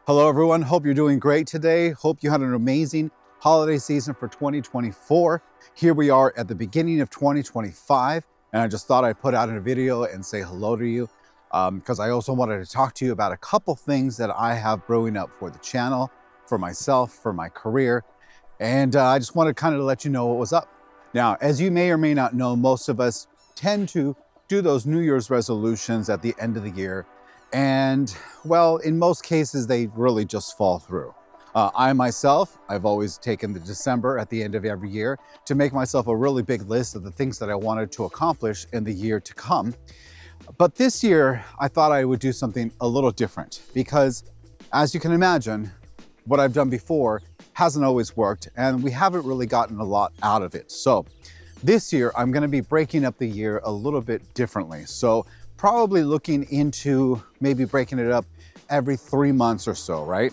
Hello everyone, hope you're doing great today. Hope you had an amazing holiday season for 2024. Here we are at the beginning of 2025, and I just thought I'd put out a video and say hello to you because I also wanted to talk to you about a couple things that I have brewing up for the channel, for myself, for my career, and I just wanted to kind of let you know what was up. Now, as you may or may not know, most of us tend to do those New Year's resolutions at the end of the year. And well, in most cases, they really just fall through. I myself, I've always taken the December at the end of every year to make myself a really big list of the things that I wanted to accomplish in the year to come. But this year, I thought I would do something a little different because, as you can imagine, what I've done before hasn't always worked and we haven't really gotten a lot out of it. So this year, I'm going to be breaking up the year a little bit differently. So probably looking into maybe breaking it up every 3 months or so, right?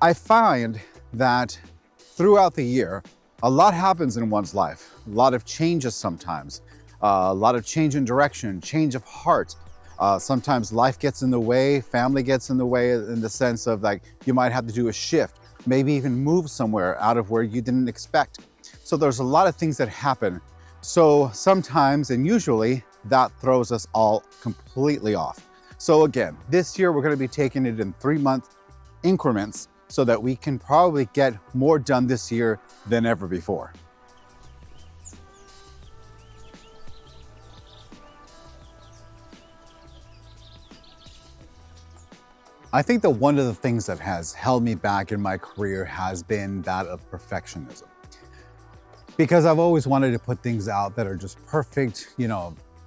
I find that throughout the year, a lot happens in one's life, a lot of changes sometimes, a lot of change in direction, change of heart. Sometimes life gets in the way, family gets in the way in the sense of like you might have to do a shift, maybe even move somewhere out of where you didn't expect. So there's a lot of things that happen. So sometimes and usually that throws us all completely off. So again, this year we're going to be taking it in 3-month increments so that we can probably get more done this year than ever before. I think that one of the things that has held me back in my career has been that of perfectionism. Because I've always wanted to put things out that are just perfect,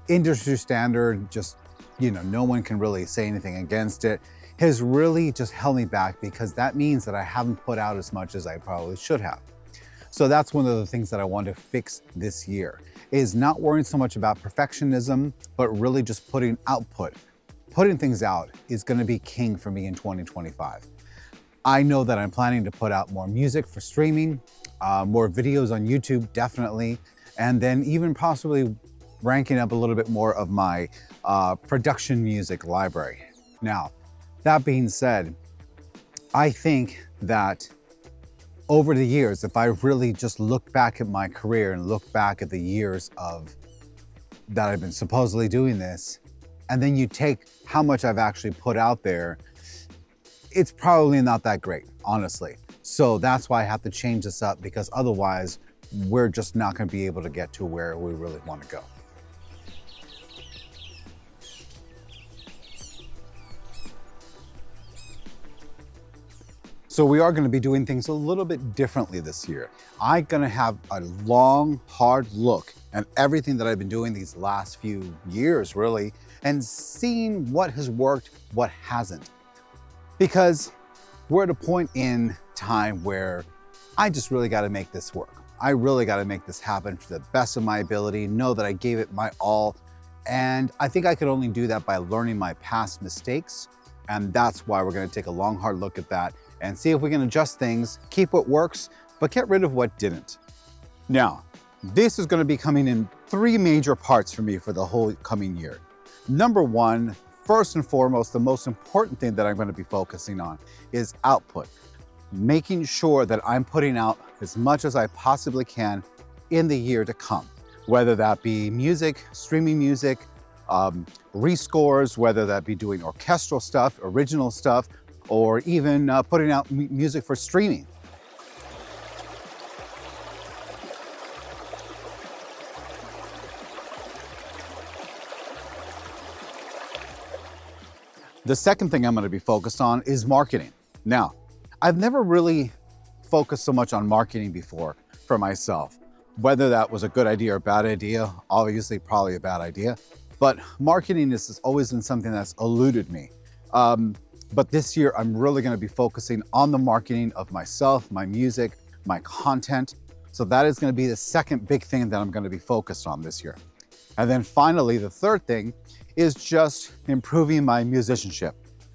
industry standard, just, no one can really say anything against it, has really just held me back because that means that I haven't put out as much as I probably should have. So that's one of the things that I want to fix this year, is not worrying so much about perfectionism, but really just putting output. Putting things out is going to be king for me in 2025. I know that I'm planning to put out more music for streaming, more videos on YouTube, definitely, and then even possibly ranking up a little bit more of my production music library. Now, that being said, I think that over the years, if I really just look back at my career and look back at the years of that I've been supposedly doing this, and then you take how much I've actually put out there, it's probably not that great, honestly. So that's why I have to change this up, because otherwise we're just not going to be able to get to where we really want to go. So we are going to be doing things a little bit differently this year. I'm going to have a long, hard look at everything that I've been doing these last few years, really, and seeing what has worked, what hasn't. Because we're at a point in time where I just really got to make this work. I really got to make this happen to the best of my ability, know that I gave it my all. And I think I could only do that by learning my past mistakes. And that's why we're going to take a long, hard look at that and see if we can adjust things, keep what works, but get rid of what didn't. Now, this is going to be coming in 3 major parts for me for the whole coming year. Number one, first and foremost, the most important thing that I'm going to be focusing on is output. Making sure that I'm putting out as much as I possibly can in the year to come, whether that be music, streaming music, rescores, whether that be doing orchestral stuff, original stuff, or even putting out music for streaming. The second thing I'm going to be focused on is marketing. Now, I've never really focused so much on marketing before for myself. Whether that was a good idea or a bad idea, obviously probably a bad idea, but marketing has always been something that's eluded me. But this year, I'm really going to be focusing on the marketing of myself, my music, my content. So that is going to be the second big thing that I'm going to be focused on this year. And then finally, the third thing is just improving my musicianship,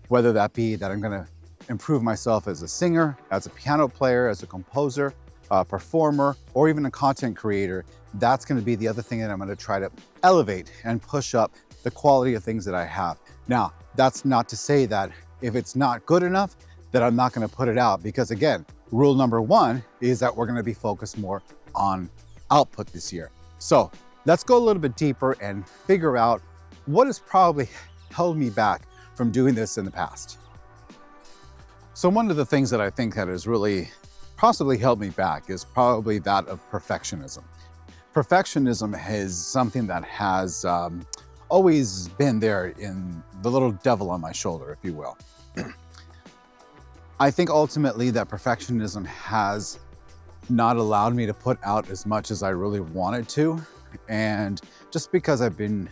whether that be that I'm going to improve myself as a singer, as a piano player, as a composer, a performer, or even a content creator. That's going to be the other thing that I'm going to try to elevate and push up the quality of things that I have. Now, that's not to say that if it's not good enough, that I'm not gonna put it out because again, rule number one is that we're gonna be focused more on output this year. So let's go a little bit deeper and figure out what has probably held me back from doing this in the past. So one of the things that I think that has really possibly held me back is probably that of perfectionism. Perfectionism is something that has always been there in the little devil on my shoulder, if you will. I think ultimately that perfectionism has not allowed me to put out as much as I really wanted to. And just because I've been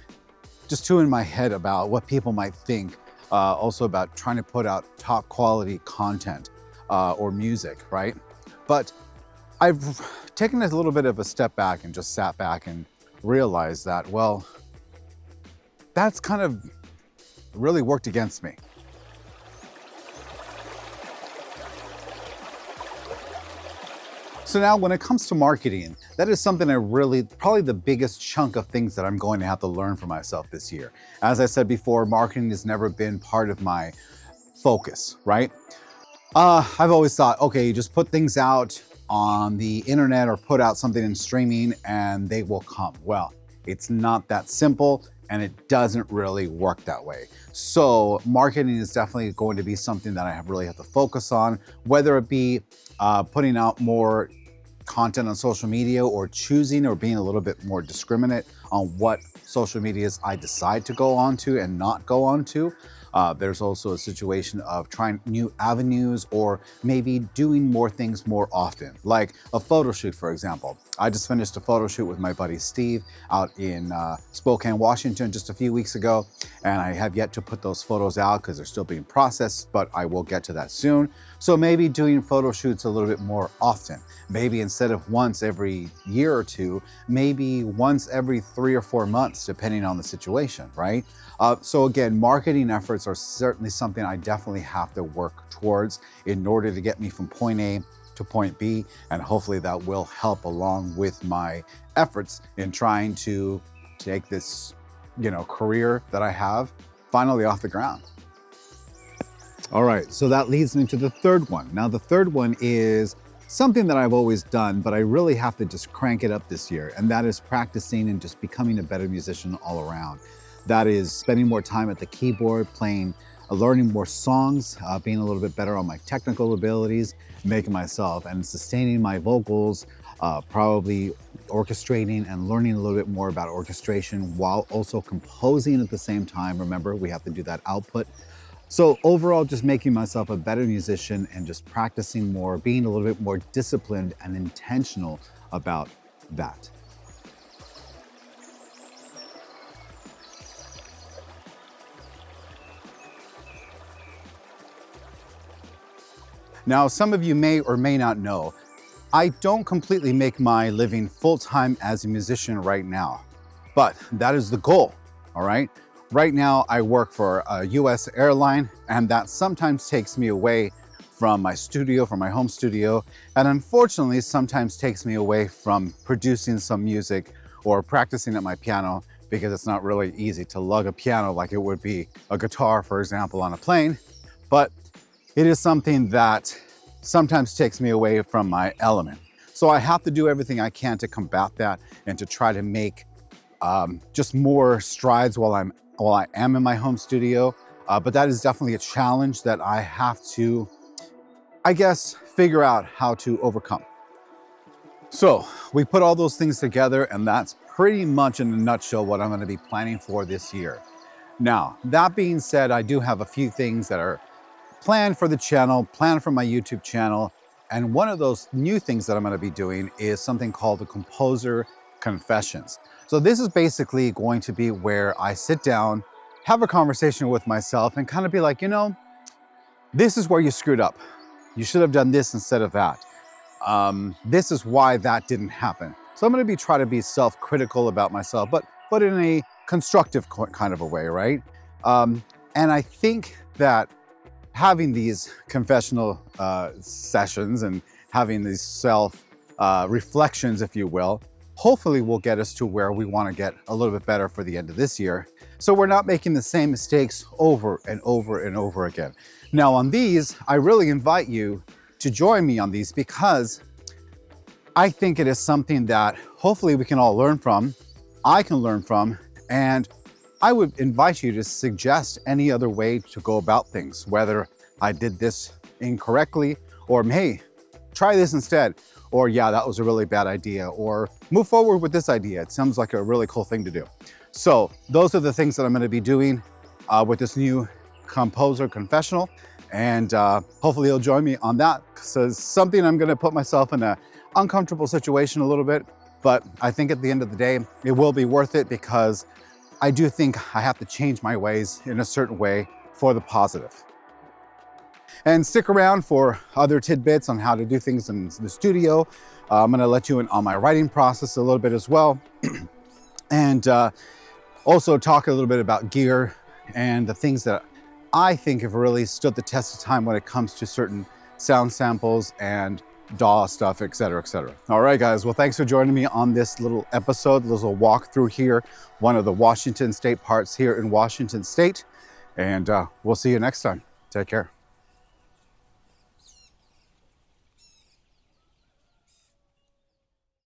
just too in my head about what people might think, also about trying to put out top quality content or music, right? But I've taken a little bit of a step back and just sat back and realized that, well, that's kind of really worked against me. So now when it comes to marketing, that is something probably the biggest chunk of things that I'm going to have to learn for myself this year. As I said before, marketing has never been part of my focus, right? I've always thought, okay, you just put things out on the internet or put out something in streaming and they will come. Well, it's not that simple and it doesn't really work that way. So marketing is definitely going to be something that I really have to focus on, whether it be putting out more content on social media or choosing or being a little bit more discriminate on what social medias I decide to go onto and not go onto. There's also a situation of trying new avenues or maybe doing more things more often, like a photo shoot, for example. I just finished a photo shoot with my buddy Steve out in Spokane, Washington just a few weeks ago, and I have yet to put those photos out because they're still being processed, but I will get to that soon. So maybe doing photo shoots a little bit more often. Maybe instead of once every year or two, maybe once every 3 or 4 months, depending on the situation, right? So again, marketing efforts are certainly something I definitely have to work towards in order to get me from point A to point B, and hopefully that will help along with my efforts in trying to take this, career that I have finally off the ground. All right, so that leads me to the third one. Now the third one is something that I've always done, but I really have to just crank it up this year, and that is practicing and just becoming a better musician all around. That is spending more time at the keyboard, learning more songs, being a little bit better on my technical abilities, making myself and sustaining my vocals, probably orchestrating and learning a little bit more about orchestration while also composing at the same time. Remember, we have to do that output. So overall, just making myself a better musician and just practicing more, being a little bit more disciplined and intentional about that. Now, some of you may or may not know, I don't completely make my living full-time as a musician right now, but that is the goal, all right? Right now, I work for a US airline, and that sometimes takes me away from my studio, from my home studio, and unfortunately, sometimes takes me away from producing some music or practicing at my piano, because it's not really easy to lug a piano like it would be a guitar, for example, on a plane. But it is something that sometimes takes me away from my element. So I have to do everything I can to combat that and to try to make just more strides while I am in my home studio. But that is definitely a challenge that I have to, I guess, figure out how to overcome. So we put all those things together, and that's pretty much in a nutshell what I'm going to be planning for this year. Now, that being said, I do have a few things that are planned for the channel, planned for my YouTube channel. And one of those new things that I'm going to be doing is something called the Composer Confessions. So this is basically going to be where I sit down, have a conversation with myself and kind of be like, this is where you screwed up. You should have done this instead of that. This is why that didn't happen. So I'm going to try to be self-critical about myself, but in a constructive kind of a way, right? And I think that having these confessional sessions and having these self reflections, if you will, hopefully will get us to where we want to get a little bit better for the end of this year. So we're not making the same mistakes over and over and over again. Now on these, I really invite you to join me on these because I think it is something that hopefully we can all learn from, I can learn from, and I would invite you to suggest any other way to go about things, whether I did this incorrectly, or hey, try this instead, or yeah, that was a really bad idea, or move forward with this idea. It sounds like a really cool thing to do. So those are the things that I'm gonna be doing with this new Composer Confessional, and hopefully you'll join me on that, because it's something I'm gonna put myself in an uncomfortable situation a little bit, but I think at the end of the day, it will be worth it because I do think I have to change my ways in a certain way for the positive. And stick around for other tidbits on how to do things in the studio. I'm gonna let you in on my writing process a little bit as well. And also talk a little bit about gear and the things that I think have really stood the test of time when it comes to certain sound samples and DAW stuff, et cetera, et cetera. All right, guys, well, thanks for joining me on this little episode, this little walkthrough here, one of the Washington State parts here in Washington State. And we'll see you next time. Take care.